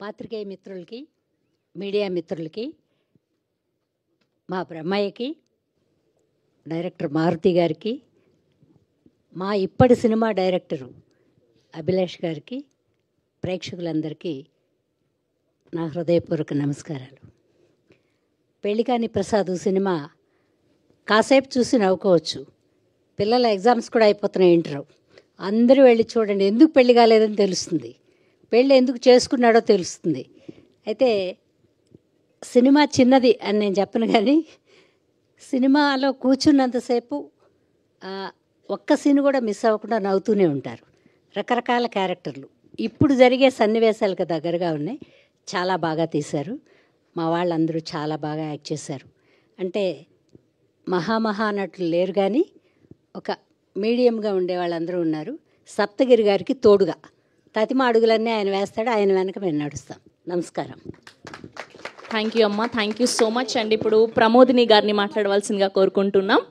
పాత్రికేయ మిత్రులకి, మీడియా మిత్రులకి, మా బ్రహ్మయ్యకి, డైరెక్టర్ మారుతి గారికి, మా ఇప్పటి సినిమా డైరెక్టరు అభిలాష్ గారికి, ప్రేక్షకులందరికీ నా హృదయపూర్వక నమస్కారాలు. పెళ్ళికాని ప్రసాద్ సినిమా కాసేపు చూసి నవ్వుకోవచ్చు. పిల్లల ఎగ్జామ్స్ కూడా అయిపోతున్నాయి, ఇంటర్. అందరూ వెళ్ళి చూడండి, ఎందుకు పెళ్లి కాలేదని తెలుస్తుంది, పెళ్ళి ఎందుకు చేసుకున్నాడో తెలుస్తుంది. అయితే సినిమా చిన్నది అని నేను చెప్పను, కానీ సినిమాలో కూర్చున్నంతసేపు ఒక్క సీన్ కూడా మిస్ అవ్వకుండా నవ్వుతూనే ఉంటారు. రకరకాల క్యారెక్టర్లు ఇప్పుడు జరిగే సన్నివేశాలకు దగ్గరగా ఉన్నాయి. చాలా బాగా తీశారు. మా వాళ్ళందరూ చాలా బాగా యాక్ట్ చేశారు. అంటే మహానటులు లేరు, కానీ ఒక మీడియంగా ఉండే వాళ్ళందరూ ఉన్నారు. సప్తగిరి గారికి తోడుగా తతిమ అడుగులన్నీ ఆయన వేస్తాడు, ఆయన వెనక మేము నడుస్తాం. నమస్కారం. థ్యాంక్ యూ అమ్మ, థ్యాంక్ యూ సో మచ్ అండి. ఇప్పుడు ప్రమోదిని గారిని మాట్లాడవలసిందిగా కోరుకుంటున్నాం.